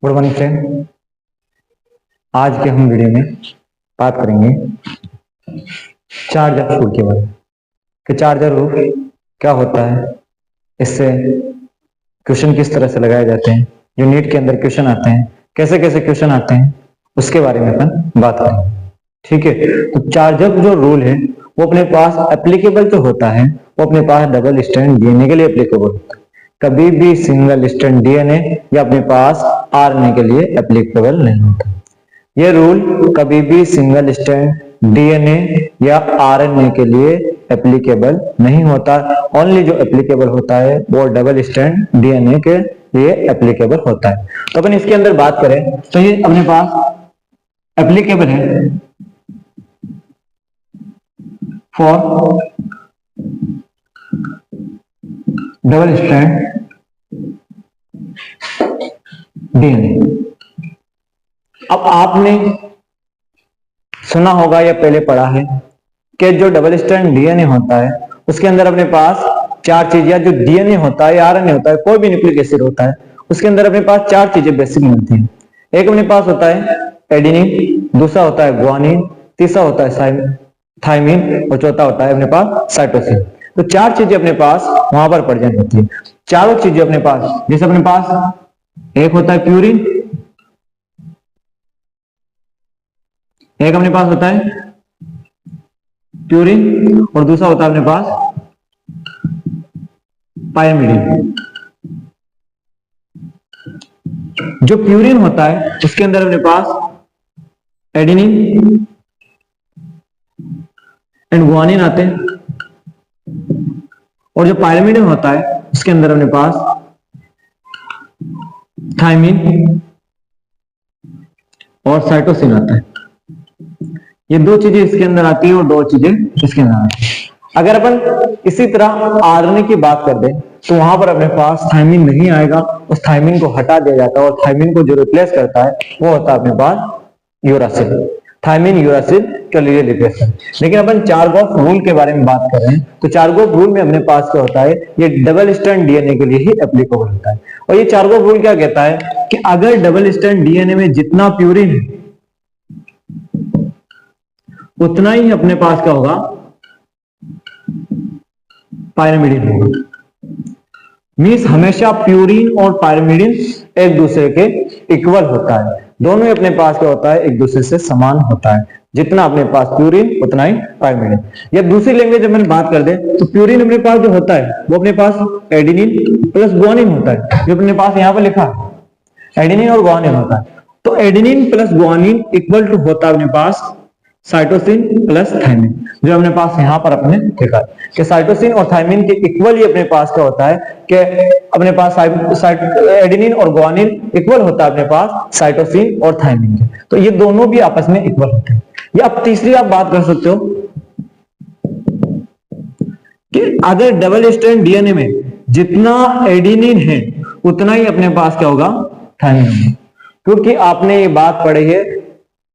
Good morning friend. आज के हम वीडियो में बात करेंगे चार्जर रूल के बारे में कि चार्जर रूल क्या होता है, इससे क्वेश्चन किस तरह से लगाए जाते हैं, जो नीट के अंदर क्वेश्चन आते हैं कैसे कैसे क्वेश्चन आते हैं उसके बारे में अपन बात करेंगे। ठीक है, तो चार्जर जो रूल है वो अपने पास एप्लीकेबल तो होता है, वो अपने पास डबल स्टैंड डीएनए के लिए एप्लीकेबल होता है। कभी भी सिंगल स्टैंड डीएनए या अपने पास आरएनए के लिए एप्लीकेबल नहीं होता। ये रूल कभी भी सिंगल स्टैंड डीएनए या आरएनए के लिए एप्लीकेबल नहीं होता। ओनली जो एप्लीकेबल होता है वो डबल स्टैंड डीएनए के लिए एप्लीकेबल होता है। तो अपन इसके अंदर बात करें तो ये अपने पास एप्लीकेबल है फॉर डबल स्टैंड डीएनए। अब आपने सुना होगा या पहले पढ़ा है कि जो डबल स्टैंड डीएनए होता है उसके अंदर अपने पास चार चीजें, जो डीएनए होता है या आरएनए होता है, कोई भी न्यूक्लिक एसिड होता है, उसके अंदर अपने पास चार चीजें बेसिक मिलती हैं। एक अपने पास होता है एडेनिन, दूसरा होता है गुआनिन, तीसरा होता है थाइमिन और चौथा होता है अपने पास साइटोसिन। तो चार चीजें अपने पास वहां पर प्रेजेंट होती है। चारों चीजें अपने पास, जैसे अपने पास एक होता है प्यूरिन, एक अपने पास होता है प्यूरिन और दूसरा होता है अपने पास पायरिमिडिन। जो प्यूरिन होता है उसके अंदर अपने पास एडेनिन एंड गुआनिन आते हैं, और जो पायरिमिडिन होता है उसके अंदर अपने पास थाइमिन और साइटोसिन आता है। ये दो चीजें इसके अंदर आती है और दो चीजें इसके अंदर आती है। अगर अपन इसी तरह आरएनए की बात कर दें तो वहां पर अपने पास थाइमिन नहीं आएगा, उस थाइमिन को हटा दिया जाता है और थाइमिन को जो रिप्लेस करता है वो होता है अपने पास यूरासिल। थाइमिन यूरासिल के लिए रिप्लेस है। लेकिन अपन चारगॉफ रूल के बारे में बात कर रहे हैं तो चारगॉफ रूल में अपने पास क्या होता है, ये डबल स्टैंड डीएनए के लिए ही एप्लीकेबल होता है। और ये चारगॉफ रूल क्या कहता है कि अगर डबल स्टैंड डीएनए में जितना प्यूरिन है उतना ही अपने पास क्या होगा, पायरिमिडिन होगा। मींस हमेशा प्यूरिन और पायरिमिडिन एक दूसरे के इक्वल होता है, दोनों ही अपने पास क्या होता है, एक दूसरे से समान होता है। जितना अपने पास प्यूरिन उतना ही पायरिमिडिन। या दूसरी लैंग्वेज में बात कर दे तो प्यूरिन अपने पास जो होता है वो अपने पास एडेनिन प्लस गुआनिन होता है, जो अपने पास यहां पर लिखा है एडेनिन और गुआनिन होता है। तो adenine plus guanine equal to होता है अपने पास साइटोसिन प्लस थाइमिन, जो अपने पास यहां पर अपने लिखा है कि साइटोसिन और थाइमिन के इक्वल ही अपने पास क्या होता है कि अपने पास एडेनिन और गुआनिन इक्वल होता है अपने पास साइटोसिन और थाइमिन के। तो ये दोनों भी आपस में इक्वल होते हैं। या अब तीसरी आप बात कर सकते हो कि अगर डबल स्ट्रैंड डीएनए में जितना एडेनिन है उतना ही अपने पास क्या होगा, थाइमिन होगा। क्योंकि आपने ये बात पढ़ी है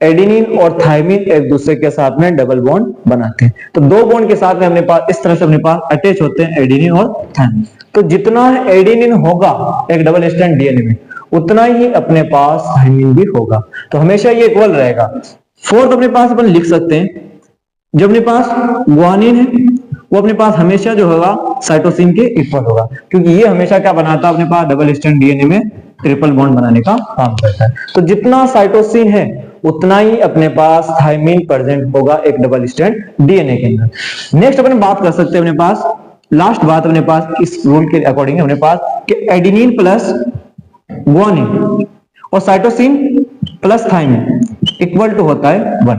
एडेनिन और थाइमिन एक दूसरे के साथ में डबल बॉन्ड बनाते हैं। तो दो बॉन्ड के साथ में अपने पास इस तरह से अपने पास अटैच होते हैं एडेनिन और थाइमिन। तो जितना एडेनिन होगा एक डबल स्ट्रैंड डीएनए में उतना ही अपने पास थाइमिन भी होगा। तो हमेशा ये इक्वल रहेगा। फोर्थ अपने पास अपन लिख सकते हैं जो अपने पास गुआनिन है वो अपने पास हमेशा जो होगा साइटोसिन के इक्वल होगा, क्योंकि ये हमेशा क्या बनाता है अपने पास डबल स्ट्रैंड डीएनए में ट्रिपल बॉन्ड बनाने का काम करता है। तो जितना साइटोसिन है उतना ही अपने पास थाइमिन प्रेजेंट होगा एक डबल स्ट्रैंड डीएनए के अंदर। नेक्स्ट अपन बात कर सकते हैं अपने पास लास्ट बात अपने पास इस रूल के अकॉर्डिंग अपने पास कि एडेनिन प्लस गुआनिन और cytosine plus thymine equal to होता है 1।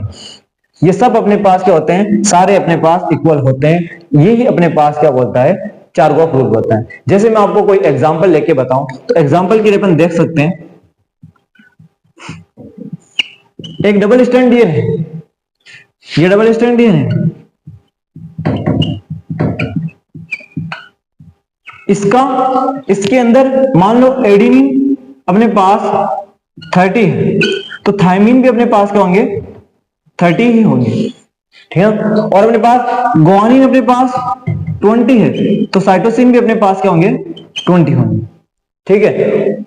ये सब अपने पास क्या होते हैं, सारे अपने पास इक्वल होते हैं। यही अपने पास क्या बोलता है, चारगॉफ रूल होता है। जैसे मैं आपको कोई एग्जांपल लेके बताऊं तो एग्जांपल के लिए अपन देख सकते हैं एक डबल स्ट्रैंड डीएनए, ये डबल स्ट्रैंड डीएनए इसके अंदर मान लो एडेनिन अपने पास 30 है तो थाइमिन भी अपने पास क्या होंगे, 30 ही होंगे। ठीक है, और अपने पास गुआनिन अपने पास 20 है तो साइटोसिन भी अपने पास क्या होंगे, 20 होंगे। ठीक है,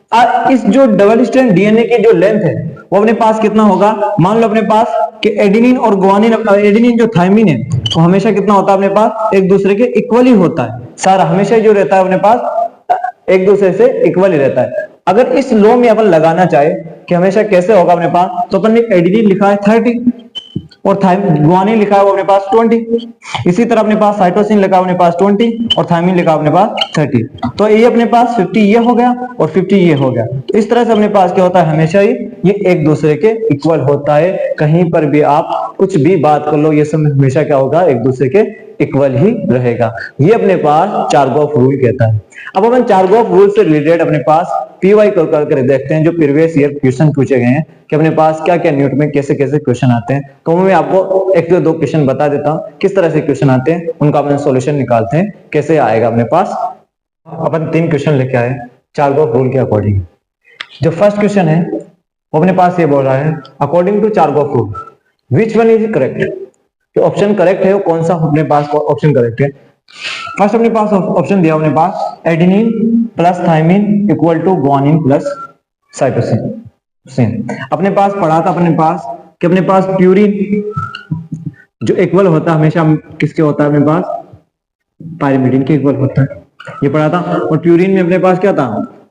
इस जो डबल स्ट्रैंड डीएनए की जो लेंथ है वो अपने पास कितना होगा, मान लो अपने पास कि एडेनिन और गुआनिन, एडेनिन जो थायमिन है वो हमेशा कितना होता है अपने पास, एक दूसरे के इक्वल ही होता है, सारा हमेशा जो रहता है अपने पास एक दूसरे से इक्वल ही रहता है। अगर इस लॉ में अपन लगाना चाहे कि हमेशा कैसे होगा अपने पास, तो अपन ने एडेनिन लिखा है 30 और गुआनिन लिखा है वो अपने पास 20, इसी तरह अपने पास साइटोसिन लिखा है अपने पास 20 और थायमिन लिखा है अपने पास 30, तो ये अपने पास 50 ये हो गया और 50 ये हो गया। तो इस तरह से अपने पास क्या होता है, हमेशा ही ये एक दूसरे के इक्वल होता है, कहीं पर भी आप कुछ भी बात कर लो ये सब हमेशा क्या होगा, एक दूसरे के इक्वल ही रहेगा। ये अपने पास चारगॉफ रूल कहता है। अब अपन चारगॉफ रूल से रिलेटेड अपने पास पीवाई को करके देखते हैं, जो प्रीवियस ईयर क्वेश्चन पूछे गए हैं कि अपने पास क्या क्या न्यूट में कैसे कैसे क्वेश्चन आते हैं। तो मैं आपको एक दो क्वेश्चन बता देता हूं किस तरह से क्वेश्चन आते हैं, उनका अपन सोल्यूशन निकालते हैं कैसे आएगा अपने पास। अपन 3 क्वेश्चन लेके आए चारगॉफ रूल के अकॉर्डिंग। जो फर्स्ट क्वेश्चन है वो अपने पास ये बोल रहा है, according to Chargaff rule which one is correct, जो ऑप्शन करेक्ट है वो कौन सा अपने पास ऑप्शन करेक्ट है। फर्स्ट अपने पास ऑप्शन दिया अपने पास adenine plus thymine equal to guanine plus cytosine. अपने पास पढ़ा था अपने पास कि अपने पास प्यूरिन जो इक्वल होता है हमेशा किसके होता है, अपने पास पायरिमिडिन के इक्वल होता है, ये पढ़ा था। और प्यूरिन में अपने पास क्या था,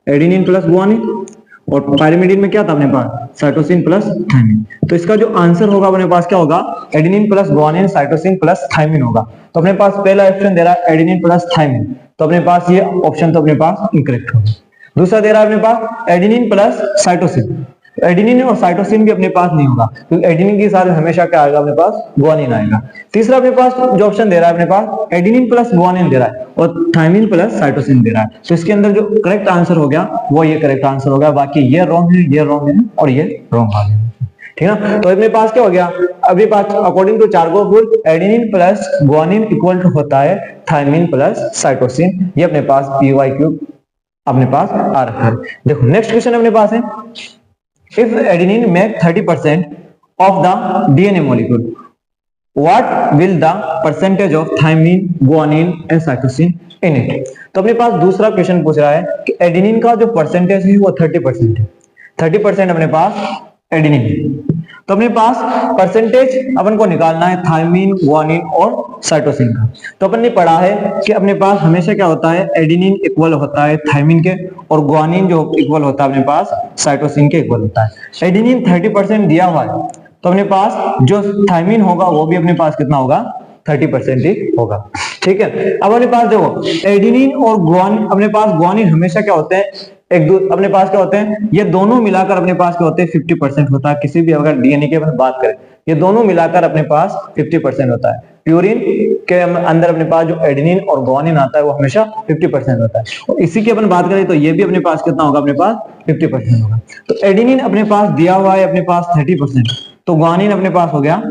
एडेनिन प्लस गुआनिन, और पायरिमिडिन में क्या था अपने पास, साइटोसिन प्लस थायमिन। तो इसका जो आंसर होगा अपने पास क्या होगा, adenine plus guanine cytosine plus thymine होगा। तो अपने पास पहला ऑप्शन दे रहा है एडेनिन प्लस थायमिन, तो अपने पास ये ऑप्शन तो अपने पास इनकरेक्ट होगा। दूसरा दे रहा है अपने पास एडेनिन प्लस साइटोसिन, एडेनिन और साइटोसिन भी अपने पास नहीं होगा क्योंकि एडेनिन के साथ हमेशा क्या आएगा अपने पास, गुआनिन आएगा। तीसरा अपने पास जो ऑप्शन दे रहा है अपने पास एडेनिन प्लस गुआनिन दे रहा है और थायमिन प्लस साइटोसिन दे रहा है। तो इसके अंदर जो करेक्ट आंसर हो गया वो ये करेक्ट आंसर होगा, बाकी ये रॉन्ग है, ये रॉन्ग है और ये रॉन्ग आ गया, ठीक है ना। तो अपने पास क्या हो गया, अभी पास according to Chargaff rule adenine plus guanine equal to होता है थायमिन प्लस साइटोसिन। ये अपने पास PYQ अपने पास आ रखा है। देखो नेक्स्ट क्वेश्चन अपने पास है, if adenine make 30% of the DNA molecule, what will the percentage of thymine, guanine and cytosine in it? तो अपने पास दूसरा क्वेश्चन पूछ रहा है कि एडेनिन का जो परसेंटेज है वो 30% है, 30% अपने पास एडेनिन है। तो अपने पास परसेंटेज अपन को निकालना है थायमिन, गुआनिन और साइटोसिन का। तो अपन ने पढ़ा है कि अपने पास हमेशा क्या होता है, एडेनिन इक्वल होता है थायमिन के और गुआनिन जो इक्वल होता है अपने पास साइटोसिन के इक्वल होता है। एडेनिन 30% दिया हुआ है तो अपने पास जो थायमिन होगा वो भी अपने पास कितना होगा, 30% ही होगा, ठीक है। अब अपने पास देखो एडेनिन और गुआनिन, अपने पास गुआनिन हमेशा क्या होते हैं, एक दो अपने पास क्या होते हैं, ये दोनों मिलाकर अपने पास क्या होते हैं 50% होता है। किसी भी अगर डीएनए की बात करें ये दोनों मिलाकर अपने पास 50% होता है। प्यूरिन के अंदर अपने पास जो एडेनिन और गुआनिन आता है वो हमेशा 50% होता है। और इसी की अपन बात करें तो ये भी अपने पास कितना होगा, अपने पास 50% होगा। तो एडेनिन अपने पास दिया हुआ है अपने पास 30%, तो गुआनिन अपने पास हो गया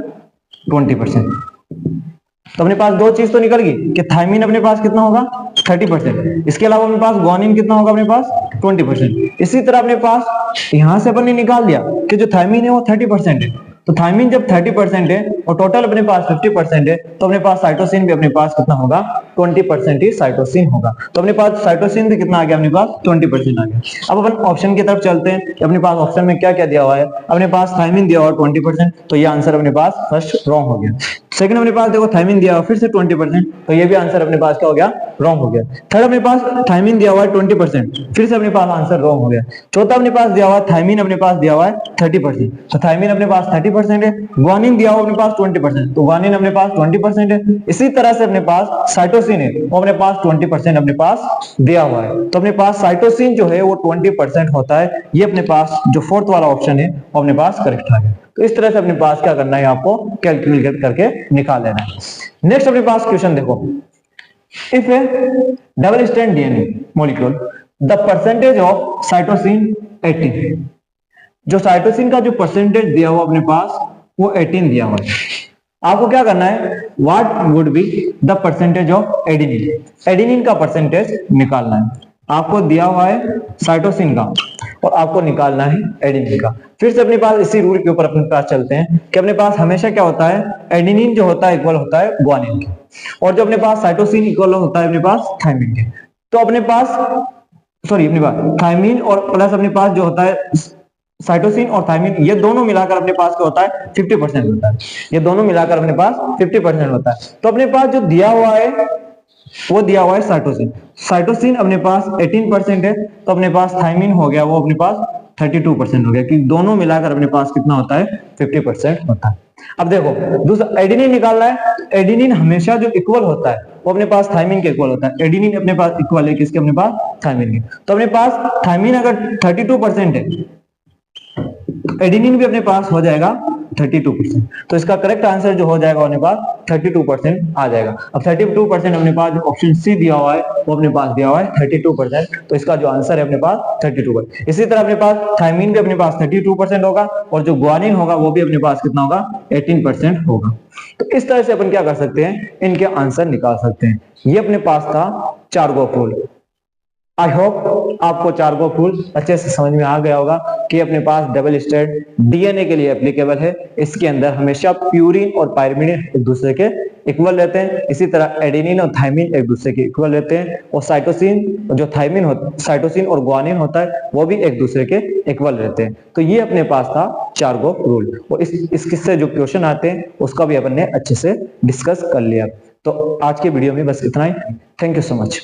20%। तो अपने पास दो चीज तो निकल गई कि थायमिन अपने पास कितना होगा 30%, इसके अलावा अपने पास गुआनिन कितना होगा अपने पास 20%। इसी तरह अपने पास यहां से अपन ने निकाल दिया कि जो थायमिन है वो 30% है, तो थायमिन जब 30% है और टोटल अपने पास 50% है तो अपने पास साइटोसिन भी अपने पास कितना होगा, 20% ही साइटोसिन होगा। तो अपने पास साइटोसिन भी कितना आ गया, अपने पास 20% आ गया। अब अपन ऑप्शन की तरफ चलते हैं कि अपने पास ऑप्शन में क्या क्या दिया हुआ है। अपने पास थायमिन दिया हुआ 20%, तो ये आंसर अपने पास फर्स्ट रॉन्ग हो गया। सेकंड अपने पास देखो थायमिन दिया हुआ फिर से 20%, तो ये भी आंसर अपने पास क्या हो गया, रॉन्ग हो गया। थर्ड अपने पास थायमिन दिया हुआ है 20%, फिर से अपने पास आंसर रॉन्ग हो गया। चौथा अपने पास दिया हुआ है थायमिन अपने पास दिया हुआ है 30%, तो थायमिन अपने पास 30% है। गुआनिन दिया हुआ अपने पास 20%, तो गुआनिन अपने पास 20% है। इसी तरह से अपने पास साइटोसिन है वो अपने पास 20% अपने पास दिया हुआ है, तो अपने पास साइटोसिन जो है वो 20% होता है। ये अपने पास जो फोर्थ वाला ऑप्शन है वो अपने पास करेक्ट आ गया। तो इस तरह से अपने पास क्या करना है, आपको कैलकुलेट करके निकाल लेना है। नेक्स्ट अपने पास क्वेश्चन देखो, if A double strand DNA molecule the percentage of cytosine 18, जो साइटोसिन का जो परसेंटेज दिया हुआ अपने पास वो 18 दिया हुआ है। आपको क्या करना है, what would be the percentage of adenine, adenine का परसेंटेज निकालना है। आपको दिया हुआ है साइटोसिन का और आपको निकालना है एडेनिन का। फिर से अपने पास इसी रूल के ऊपर अपने पास चलते हैं कि अपने पास हमेशा क्या होता है, एडेनिन जो होता है इक्वल होता है गुआनिन के, और जो अपने पास साइटोसिन इक्वल होता है अपने पास थायमिन के। तो अपने पास सॉरी अपने पास थायमीन और प्लस अपने पास जो होता है साइटोसिन और थायमीन, ये दोनों मिलाकर अपने पास क्या होता है 50% होता है। ये दोनों मिलाकर अपने पास 50% होता है। तो अपने पास जो दिया हुआ है वो दिया हुआ है साइटोसिन। साइटोसिन अपने पास 18% है, तो अपने पास थायमीन हो गया वो अपने पास 32% हो गया, कि दोनों मिलाकर अपने पास कितना होता है 50% होता है। अब देखो दूसरा एडिनिन निकालना है। एडिनिन हमेशा जो इक्वल होता है वो अपने पास थायमीन के इक्वल होता है। एडिनिन अपने पास इक्वल है किसके, अपने पास थायमीन के। तो अपने पास थायमीन अगर 32% है, एडिनिन भी अपने पास हो जाएगा 32%। तो इसका करेक्ट आंसर जो हो जाएगा अपने पास 32% आ जाएगा। अब 32% अपने पास जो ऑप्शन सी दिया हुआ है वो अपने पास दिया हुआ है 32%, तो इसका जो आंसर है अपने पास 32%। इसी तरह अपने पास थायमीन भी अपने पास 32% होगा, और जो ग्वानिन होगा वो भी अपने पास कितना होगा 18% होगा। तो इस तरह से अपन क्या कर सकते हैं, इनके आंसर निकाल सकते हैं। ये अपने पास था चार्गोफ रूल। आई होप आपको चार्गोफ रूल अच्छे से समझ में आ गया होगा कि अपने पास डबल स्ट्रैंड डीएनए के लिए एप्लीकेबल है। इसके अंदर हमेशा प्यूरिन और पायरिमिडिन एक दूसरे के इक्वल रहते हैं। इसी तरह एडेनिन और थायमीन एक दूसरे के इक्वल रहते हैं, और साइटोसिन जो थायमीन साइटोसिन और ग्वानिन होता है वो भी एक दूसरे के इक्वल रहते हैं। तो ये अपने पास था चार्गोफ रूल, और इससे जो क्वेश्चन आते हैं उसका भी अपन ने अच्छे से डिस्कस कर लिया। तो आज के वीडियो में बस इतना ही। Thank you so much.